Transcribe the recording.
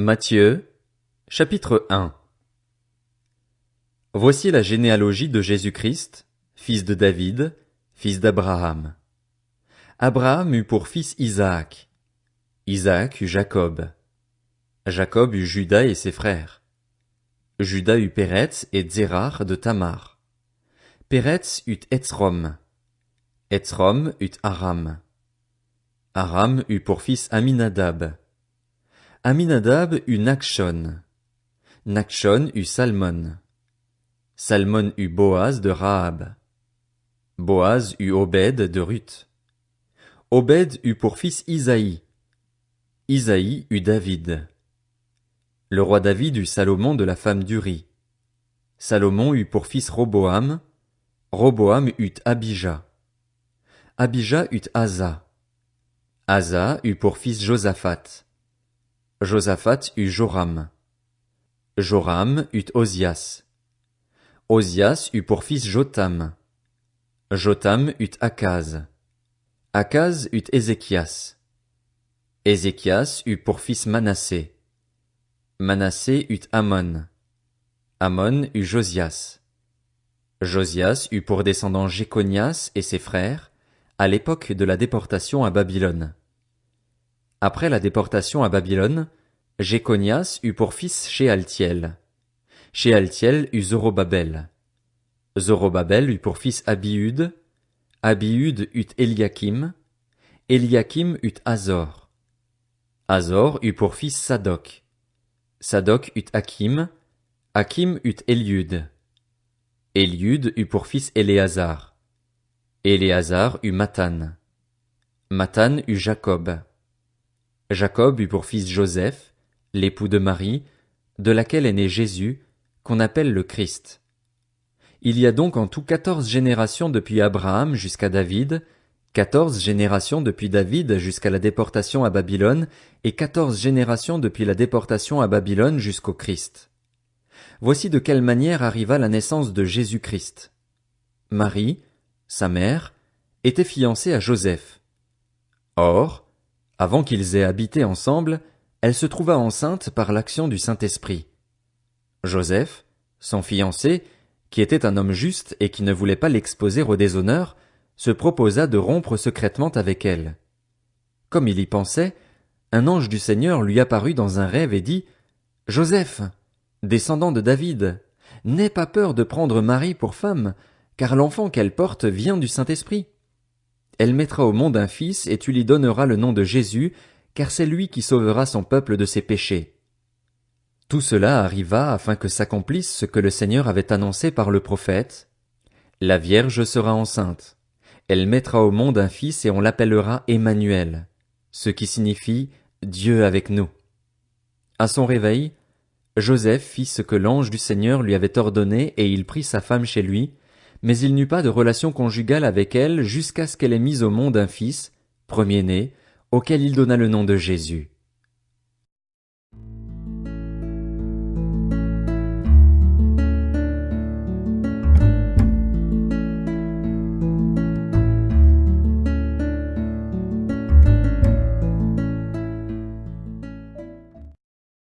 Matthieu, chapitre 1. Voici la généalogie de Jésus-Christ, fils de David, fils d'Abraham. Abraham eut pour fils Isaac. Isaac eut Jacob. Jacob eut Juda et ses frères. Juda eut Péretz et Zérar de Tamar. Péretz eut Etsrom. Etsrom eut Aram. Aram eut pour fils Aminadab. Aminadab eut Nachshon. Nachshon eut Salmon. Salmon eut Boaz de Rahab. Boaz eut Obed de Ruth. Obed eut pour fils Isaïe. Isaïe eut David. Le roi David eut Salomon de la femme d'Uri. Salomon eut pour fils Roboam. Roboam eut Abijah. Abijah eut Asa. Asa eut pour fils Josaphat. Josaphat eut Joram. Joram eut Ozias. Ozias eut pour fils Jotham. Jotham eut Akaz. Akaz eut Ézéchias. Ézéchias eut pour fils Manassé. Manassé eut Amon. Amon eut Josias. Josias eut pour descendants Jéconias et ses frères, à l'époque de la déportation à Babylone. Après la déportation à Babylone, Jéconias eut pour fils Shealtiel. Shealtiel eut Zorobabel. Zorobabel eut pour fils Abiud. Abiud eut Eliakim. Eliakim eut Azor. Azor eut pour fils Sadoc. Sadoc eut Hakim. Hakim eut Eliud. Eliud eut pour fils Éléazar. Éléazar eut Mathan. Mathan eut Jacob. Jacob eut pour fils Joseph, l'époux de Marie, de laquelle est né Jésus, qu'on appelle le Christ. Il y a donc en tout 14 générations depuis Abraham jusqu'à David, 14 générations depuis David jusqu'à la déportation à Babylone, et 14 générations depuis la déportation à Babylone jusqu'au Christ. Voici de quelle manière arriva la naissance de Jésus-Christ. Marie, sa mère, était fiancée à Joseph. Or, avant qu'ils aient habité ensemble, elle se trouva enceinte par l'action du Saint-Esprit. Joseph, son fiancé, qui était un homme juste et qui ne voulait pas l'exposer au déshonneur, se proposa de rompre secrètement avec elle. Comme il y pensait, un ange du Seigneur lui apparut dans un rêve et dit: « Joseph, descendant de David, n'aie pas peur de prendre Marie pour femme, car l'enfant qu'elle porte vient du Saint-Esprit. Elle mettra au monde un fils et tu lui donneras le nom de Jésus, car c'est lui qui sauvera son peuple de ses péchés. » Tout cela arriva afin que s'accomplisse ce que le Seigneur avait annoncé par le prophète. La Vierge sera enceinte. Elle mettra au monde un fils et on l'appellera Emmanuel, ce qui signifie Dieu avec nous. À son réveil, Joseph fit ce que l'ange du Seigneur lui avait ordonné et il prit sa femme chez lui, mais il n'eut pas de relation conjugale avec elle jusqu'à ce qu'elle ait mis au monde un fils, premier-né, auquel il donna le nom de Jésus.